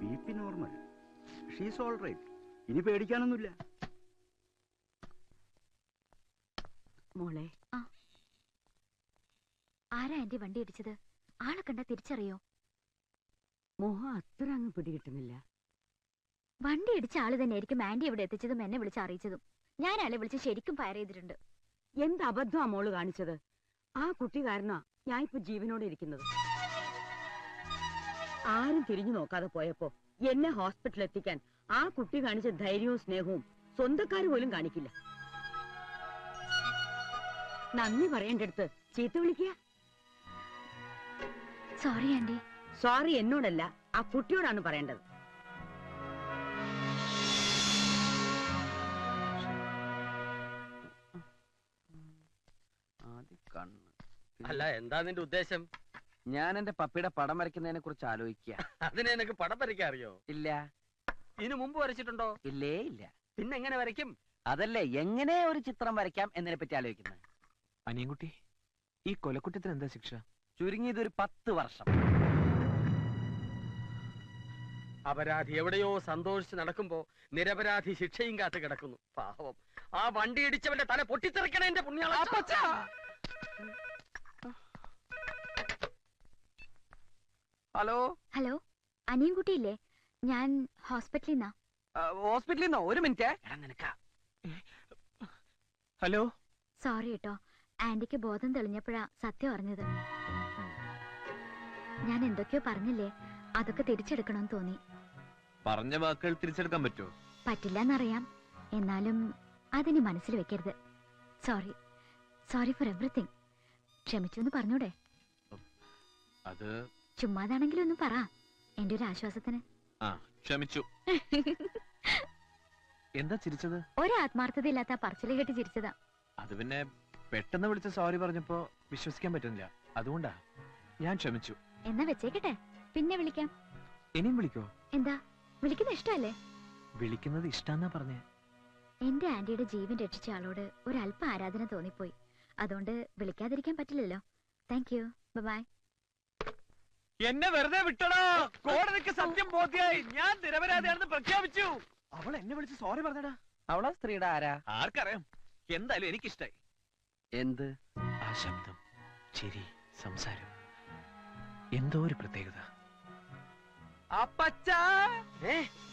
BP normal. She's all right. ഇനി പേടിക്കാനൊന്നുമില്ല. മോളെ, ആരാ എന്റെ വണ്ടി ഇടിച്ചത്? ആളെ കണ്ടാ തിരിച്ചറിയോ? മോഹം അത്ര അങ്ങ് പിടികിട്ടുന്നില്ല. വണ്ടി ഇടിച്ച ആള് തന്നെയായിരിക്കും ആന്റി ഇവിടെ എത്തിച്ചതും എന്നെ വിളിച്ച് അറിയിച്ചതും. ഞാൻ ആളെ വിളിച്ച് ശരിക്കും ഫയർ ചെയ്തിട്ടുണ്ട്. എന്ത് അബദ്ധമാ മോള് കാണിച്ചത്? ആ കുട്ടി കാരണമാ ഞാൻ ഇപ്പൊ ജീവനോടെ ഇരിക്കുന്നത്. ആരും തിരിഞ്ഞു നോക്കാതെ പോയപ്പോ എന്നെ ഹോസ്പിറ്റലിൽ എത്തിക്കാൻ ആ കുട്ടി കാണിച്ച ധൈര്യവും സ്നേഹവും സ്വന്തക്കാര് പോലും കാണിക്കില്ല. നന്ദി പറയേണ്ടടുത്ത് ചീത്ത വിളിക്കുക. Sorry aunty. സോറി എന്നോടല്ല, ആ കുട്ടിയോടാണ് പറയേണ്ടത്. അല്ല, എന്താ നിന്റെ ഉദ്ദേശം? ഞാൻ എന്റെ പപ്പിയുടെ പടം വരയ്ക്കുന്നതിനെ കുറിച്ച് ആലോചിക്കുക. അതിനെ എനിക്ക് പടം വരയ്ക്കാൻ അറിയോ? ഇല്ല. ഇതിനു മുമ്പ് വരച്ചിട്ടുണ്ടോ? ഇല്ലേ ഇല്ല. പിന്നെ എങ്ങനെ വരയ്ക്കും? അതല്ലേ എങ്ങനെ ഒരു ചിത്രം വരയ്ക്കാം എന്നതിനെ പറ്റി ആലോചിക്കുന്നത്. അനിയൻകുട്ടി, ഈ കൊലക്കുറ്റത്തിന് എന്താ ശിക്ഷ? ചുരുങ്ങിയത് ഒരു 10 വർഷം. അപരാധി എവിടെയോ സന്തോഷിച്ച് നടക്കുമ്പോ നിരപരാധി ശിക്ഷയും കാത്ത് കിടക്കുന്നു. പാവം, ആ വണ്ടി ഇടിച്ചവന്റെ തല പൊട്ടിത്തെറിക്കണ എന്റെ പുണ്യാള. Hello hello, അനിയൻകുട്ടിയില്ലേ? ഞാൻ ഹോസ്പിറ്റലിൽ നിന്നാ. ഹോസ്പിറ്റലിൽ നിന്നോ? ഒരു മിനിറ്റ്. ഹലോ. സോറി കേട്ടോ, ആന്റിക്ക് ബോധം തെളിഞ്ഞപ്പോഴാ സത്യം അറിഞ്ഞത്. ഞാൻ എന്തൊക്കെയോ പറഞ്ഞില്ലേ, അതൊക്കെ തിരിച്ചെടുക്കണമെന്ന് തോന്നി. പറഞ്ഞ വാക്കുകൾ തിരിച്ചെടുക്കാൻ പറ്റുമോ? പറ്റില്ലെന്നറിയാം, എന്നാലും അതിനി മനസ്സിൽ വെക്കരുത്. Sorry, sorry four everything. ക്ഷമിച്ചു എന്ന് പറഞ്ഞൂടെ? അത് ചുമ്മാതാണെങ്കിലും ഒന്ന് പറ, എന്റെ ഒരു ആശ്വാസത്തിന്. ക്ഷമിച്ചു. എന്താ ചിരിച്ചത്? ഒരു ആത്മാർത്ഥതയില്ലാത്ത പറച്ചില് കേട്ട് ചിരിച്ചതാ. അത് പിന്നെ പെട്ടെന്ന് വിളിച്ച സോറി പറഞ്ഞപ്പോ വിശ്വസിക്കാൻ പറ്റുന്നില്ല, അതുകൊണ്ടാ. ഞാൻ ക്ഷമിച്ചു. എന്നാ വെച്ചേക്കട്ടെ, പിന്നെ വിളിക്കാം. ഇനിയും വിളിക്കോ? എന്താ, വിളിക്കുന്ന ഇഷ്ടല്ലേ? വിളിക്കുന്നത് ഇഷ്ടാന്നാ പറഞ്ഞേ. എന്റെ ആന്റിയുടെ ജീവൻ രക്ഷിച്ച ആളോട് ഒരല്പ ആരാധന തോന്നിപ്പോയി, അതുകൊണ്ട് വിളിക്കാതിരിക്കാൻ പറ്റില്ലല്ലോ. Thank you, bye. എന്നെ വെറുതെ വിട്ടടാ. കോടതിക്ക് സത്യം ബോധ്യായി. ഞാൻ നിരപരാധിയാണെന്ന് പ്രഖ്യാപിച്ചു. അവൾ എന്നെ വിളിച്ച് സോറി പറഞ്ഞടാ. അവളാ സ്ത്രീയുടെ ആരാ? ആർക്കറിയാം. എന്തായാലും എനിക്കിഷ്ടായി. എന്ത്? ആ ശബ്ദം, ചിരി, സംസാരം, എന്തോ ഒരു പ്രത്യേകത. അപ്പച്ചാ,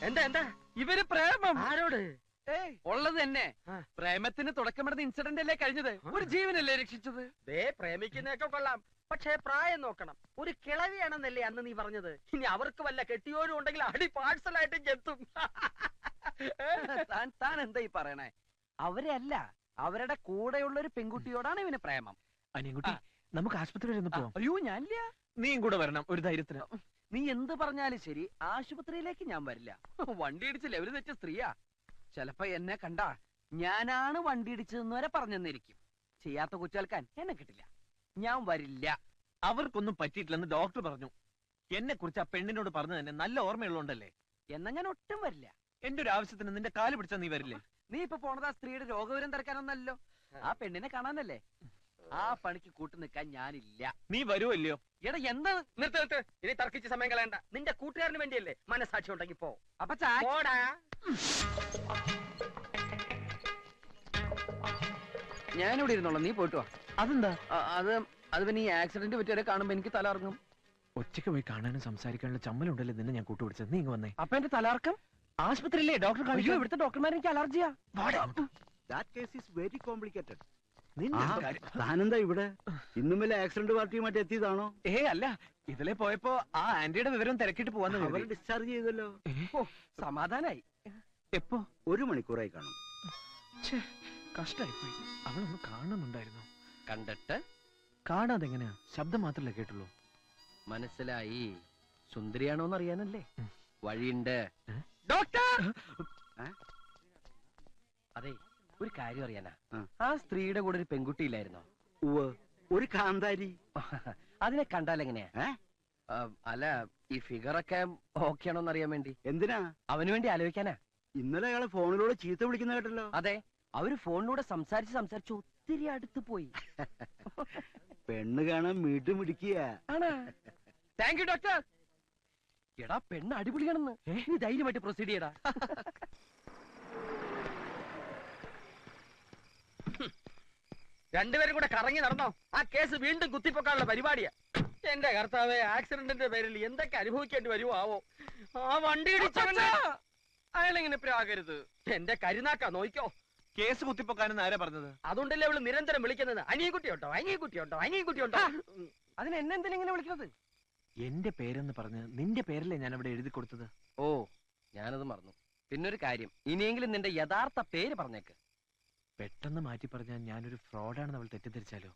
എന്താ എന്താ? ഇവര് പ്രേമം. ആരോട്? ഉള്ളത് തന്നെ. പ്രേമത്തിന് തുടക്കമിടുന്ന ഇൻസിഡന്റ് അല്ലേ കഴിഞ്ഞത്? ഒരു ജീവനല്ലേ രക്ഷിച്ചത്? പ്രേമിക്കുന്നതൊക്കെ കൊള്ളാം, പക്ഷേ പ്രായം നോക്കണം. ഒരു കിളവിയാണെന്നല്ലേ അന്ന് നീ പറഞ്ഞത്? ഇനി അവർക്ക് വല്ല കെട്ടിയോരും ഉണ്ടെങ്കിൽ അടി പാഴ്സലായിട്ട് എത്തും. താൻ എന്താ ഈ പറയണേ? അവരെ അല്ല, അവരുടെ കൂടെയുള്ള ഒരു പെൺകുട്ടിയോടാണ് ഇവന് പ്രേമം. അനിയൻകുട്ടി, നമുക്ക് ആശുപത്രി വരെ ഒന്ന് പോവാം. അയ്യോ, ഞാനില്ല. നീയും കൂടെ വരണം, ഒരു ധൈര്യത്തിന്. നീ എന്ത് പറഞ്ഞാലും ശരി, ആശുപത്രിയിലേക്ക് ഞാൻ വരില്ല. വണ്ടി ഇടിച്ച് ലെവല് തെറ്റ സ്ത്രീയാ. ചിലപ്പോ എന്നെ കണ്ടാ ഞാനാണ് വണ്ടി ഇടിച്ചതെന്ന് വരെ പറഞ്ഞെന്നിരിക്കും. ചെയ്യാത്ത കുറ്റേൽക്കാൻ എന്നെ കിട്ടില്ല. ഞാൻ വരില്ല. അവർക്കൊന്നും പറ്റിയിട്ടില്ലെന്ന് ഡോക്ടർ പറഞ്ഞു. എന്നെ കുറിച്ച് ആ പെണ്ണിനോട് പറഞ്ഞു തന്നെ നല്ല ഓർമ്മയുള്ളോണ്ടല്ലേ. എന്നാ ഞാൻ ഒട്ടും വരില്ല. എന്റെ ഒരു ആവശ്യത്തിന് നിന്റെ കാല് പിടിച്ചാ നീ വരില്ലേ? നീ ഇപ്പൊ പോണത് ആ സ്ത്രീയുടെ രോഗവിവരം തിരക്കാനൊന്നല്ലോ, ആ പെണ്ണിനെ കാണാനല്ലേ. ആ പണിക്ക് കൂട്ടു നിൽക്കാൻ ഞാനില്ല. നീ വരുമല്ലയോ? എടാ എന്താ? നിർത്ത്. ഇനി തർക്കിച്ച് സമയം കളയണ്ട. നിന്റെ കൂട്ടുകാരന് വേണ്ടിയല്ലേ. മനസാക്ഷി ഉണ്ടെങ്കിൽ പോ. അപ്പൊ ഞാനിവിടെ ഇരുന്നോളാം, നീ പോയിട്ട് വാ. അതെന്താ? അത് പിന്നെ ഈ ആക്സിഡന്റ് പറ്റിയവരെ കാണുമ്പോ എനിക്ക് തലർങ്ങും. ഒറ്റയ്ക്ക് പോയി കാണാനും സംസാരിക്കാനുള്ള ചമ്മലുണ്ടല്ലോ നിന്നെ ഞാൻ കൂട്ടുപിടിച്ചത്. നീ ഇങ്ങ് വന്നേ. അപ്പൊ എന്റെ തലർക്കം ആശുപത്രിയില്ലേ ഡോക്ടർ കാണിക്കോ? ഇവിടുത്തെ ഡോക്ടർമാരെ എനിക്ക് അലർജിയാ. That case is very complicated. താനെന്താ ഇവിടെ? ഇന്നും വല്ല ആക്സിഡന്റ് പാർട്ടിയുമായിട്ട് എത്തിയതാണോ? അല്ല, ഇതിലെ പോയപ്പോ ആ ആന്റിയുടെ വിവരം തിരക്കിട്ട് പോവാന്ന്. അവരെ ഡിസ്ചാർജ് ചെയ്തല്ലോ. സമാധാനായി. എപ്പോ? 1 മണിക്കൂറായി കാണും. കഷ്ടായിപ്പോയി. അവളൊന്ന് കാണുന്നുണ്ടായിരുന്നു. കണ്ടിട്ട് കാണാതെ എങ്ങനെയാ? ശബ്ദം മാത്രല്ലേ കേട്ടുള്ളൂ. മനസ്സിലായി. സുന്ദരിയാണോന്ന് അറിയാനല്ലേ. വഴിയുണ്ട്. ഡോക്ടർ, അതെ, ഒരു കാര്യം അറിയാനാ. ആ സ്ത്രീയുടെ കൂടെ ഒരു പെൺകുട്ടിയില്ലായിരുന്നോ? ഒരു കാന്താരി. അതിനെ കണ്ടാൽ എങ്ങനെയാ? അല്ല, ഈ ഫിഗറൊക്കെ ഓക്കെ ആണോന്ന് അറിയാൻ വേണ്ടി. എന്തിനാ? അവന് വേണ്ടി ആലോചിക്കാനാ. ഇന്നലെ അയാളെ ഫോണിലൂടെ ചീത്ത വിളിക്കുന്ന കേട്ടല്ലോ. അതെ, അവര് ഫോണിലൂടെ സംസാരിച്ച് ഒത്തിരി അടുത്ത് പോയി. കാണാൻ മിടുമിടിക്കുക. Thank you doctor. എടാ പെണ്ണ് അടിപൊളിയാണെന്ന്. നീ ധൈര്യമായിട്ട് പ്രൊസീഡ് ചെയ്യടാ. രണ്ടുപേരും കൂടെ കറങ്ങി നടന്നോ? ആ കേസ് വീണ്ടും കുത്തിപ്പൊക്കാനുള്ള പരിപാടിയാ. എന്റെ കർത്താവേ, ആക്സിഡന്റിന്റെ പേരിൽ എന്തൊക്കെ അനുഭവിക്കേണ്ടി വരുമോ ആവോ. ആ വണ്ടി ഇടിച്ചവന്റെ അയാളെങ്ങനെ പ്രാകരുത്. എന്റെ കരുനാക്കാ നോയിക്കോ. കേസ് കുത്തിപ്പൊക്കാനെന്ന് ആരാ പറഞ്ഞത്? അതുകൊണ്ടല്ലേ അവള് നിരന്തരം വിളിക്കുന്നത് അനിയൻകുട്ടിയുണ്ടോ അനിയൻകുട്ടിയുണ്ടോ അനിയൻകുട്ടിയുണ്ടോ. അതിന് എന്നെന്തിനാ ഇങ്ങനെ വിളിക്കുന്നത്? എന്റെ പേരെന്ന് പറഞ്ഞ് നിന്റെ പേരല്ലേ ഞാൻ അവിടെ എഴുതി കൊടുത്തത്. ഓ, ഞാനത് മറന്നു. പിന്നൊരു കാര്യം, ഇനിയെങ്കിലും നിന്റെ യഥാർത്ഥ പേര് പറഞ്ഞേക്ക്. പെട്ടെന്ന് മാറ്റി പറഞ്ഞാൽ ഞാനൊരു ഫ്രോഡാണെന്ന് അവൾ തെറ്റിദ്ധരിച്ചാലോ?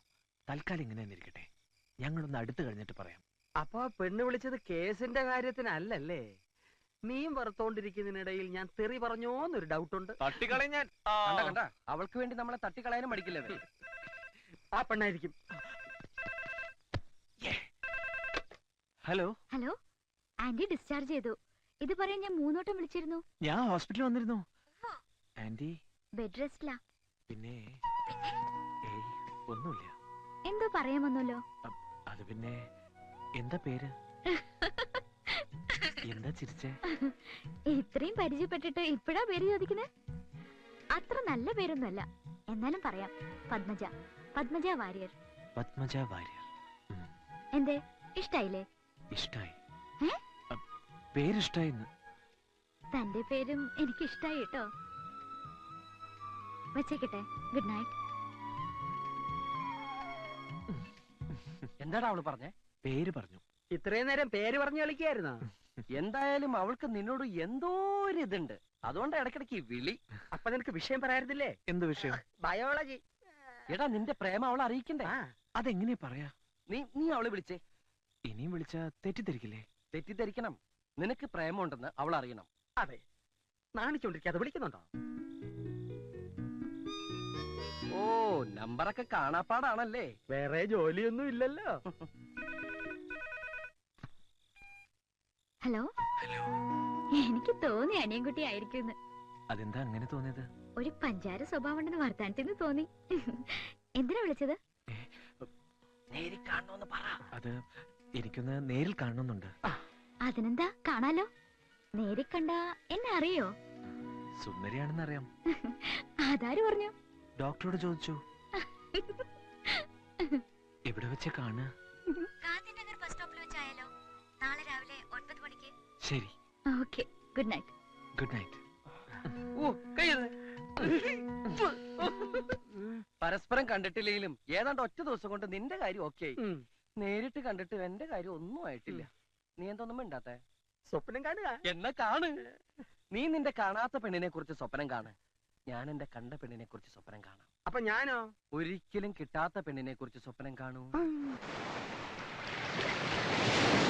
തൽക്കാലം ഇങ്ങനെ തന്നെ ഇരിക്കട്ടെ, ഞങ്ങളൊന്ന് അടുത്ത് കഴിഞ്ഞിട്ട് പറയാം. അപ്പൊ പെണ്ണ് വിളിച്ചത് കേസിന്റെ കാര്യത്തിനല്ലല്ലേ? നീയും വറുത്തോണ്ടിരിക്കുന്നതിനിടയിൽ ഞാൻ തെറി പറഞ്ഞോന്നൊരു ഡൗട്ടുണ്ട്. തട്ടിക്കളയും ഞാൻ. കണ്ട കണ്ട, അവൾക്ക് വേണ്ടി നമ്മളെ തട്ടിക്കളയാനും മടിക്കില്ലേ അവൻ. ആ പെണ്ണായിരിക്കും. ഹലോ ഹലോ, ആന്റി ഡിസ്ചാർജ് ചെയ്തു. ഇത് പറയാൻ ഞാൻ 3 വട്ടം വിളിച്ചിരുന്നു. ഞാൻ ഹോസ്പിറ്റലിൽ വന്നിരുന്നു. ആന്റി ബെഡ് റെസ്റ്റിലാ. പിന്നെ ഏയ് ഒന്നുമില്ല. എന്തോ പറയാമെന്നല്ലോ. അത് പിന്നെ എന്താ പേര്? എന്താ ചിരിച്ചേ? ഇത്രയും പരിചയപ്പെട്ടിട്ട് ഇപ്പഴാ പേര് ചോദിക്കുന്നത്? അത്ര നല്ല പേരൊന്നുമല്ല, എന്നാലും പറയാം. പത്മജ, പത്മജ വാര്യർ. പത്മജ വാര്യർ. എന്തേ, ഇഷ്ടായില്ലേ? ഇഷ്ടായി. ഏ? പേരിഷ്ടായിന്ന്. തന്റെ പേരും എനിക്ക് ഇഷ്ടായി കേട്ടോ. വെച്ചേക്കട്ടെ. Good night. എന്താടാ അവള് പറഞ്ഞേ? പേര് പറഞ്ഞു. ഇത്രയും നേരം പേര് പറഞ്ഞു കളിക്കായിരുന്നോ? എന്തായാലും അവൾക്ക് നിന്നോട് എന്തോ ഒരു ഇതുണ്ട്. അതുകൊണ്ട് ഇടയ്ക്കിടയ്ക്ക് ഈ വിളി. അപ്പൊ നിനക്ക് വിഷയം പറയായിരുന്നില്ലേ? എന്ത് വിഷയം? ബയോളജി. എടാ, നിന്റെ പ്രേമം അവളെ അറിയിക്കണ്ടേ? അതെങ്ങനെ പറയാ? നീ അവളെ വിളിച്ചേ. ഇനിയും വിളിച്ചാ തെറ്റിദ്ധരിക്കില്ലേ? തെറ്റിദ്ധരിക്കണം. നിനക്ക് പ്രേമമുണ്ടെന്ന് അവൾ അറിയണം. അതെ, നാണിച്ചോണ്ടിരിക്കാതെ വിളിക്കുന്നുണ്ടോ? ഓ, നമ്പറൊക്കെ കാണാപ്പാടാണല്ലേ. വേറെ ജോലിയൊന്നും ഇല്ലല്ലോ. ഹലോ. എനിക്ക് തോന്നി അനിയൻകുട്ടി ആയിരിക്കും. അതെന്താ അങ്ങനെ തോന്നിയത്? ഒരു പഞ്ചാര സ്വഭാവം ഉണ്ടെന്ന് വർത്താനത്തിന് തോന്നി. എന്തിനാ വിളിച്ചത്? നേരി കാണണമെന്ന് പറ. അത് എനിക്കൊന്ന് നേരിൽ കാണണമെന്നുണ്ട്. അതിനെന്താ, കാണാലോ. നേരി കണ്ട എന്നെ അറിയോ? സുന്ദരിയാണെന്ന് അറിയാം. അതാര് പറഞ്ഞു? ഡോക്ടറോട് ചോദിച്ചു. എവിടെ വെച്ച കാണുക? ഗാന്ധിനഗർ ബസ് സ്റ്റോപ്പിൽ വെച്ചായാലോ? നാളെ രാവിലെ 9 മണിക്ക്. ശരി. Okay, good night. Good night. പരസ്പരം കണ്ടിട്ടില്ലെങ്കിലും ഏതാണ്ട് ഒറ്റ ദിവസം കൊണ്ട് നിന്റെ കാര്യം ഓക്കെ ആയി. നേരിട്ട് കണ്ടിട്ട് എന്റെ കാര്യം ഒന്നും ആയിട്ടില്ല. നീ എന്തൊന്നും മിണ്ടാത്തെ? സ്വപ്നം കാണുക. എന്നാ കാണ്. നീ നിന്റെ കാണാത്ത പെണ്ണിനെ കുറിച്ച് സ്വപ്നം കാണ്. ഞാൻ എന്റെ കണ്ട പെണ്ണിനെ കുറിച്ച് സ്വപ്നം കാണാം. അപ്പൊ ഞാനോ? ഒരിക്കലും കിട്ടാത്ത പെണ്ണിനെ കുറിച്ച് സ്വപ്നം കാണൂ.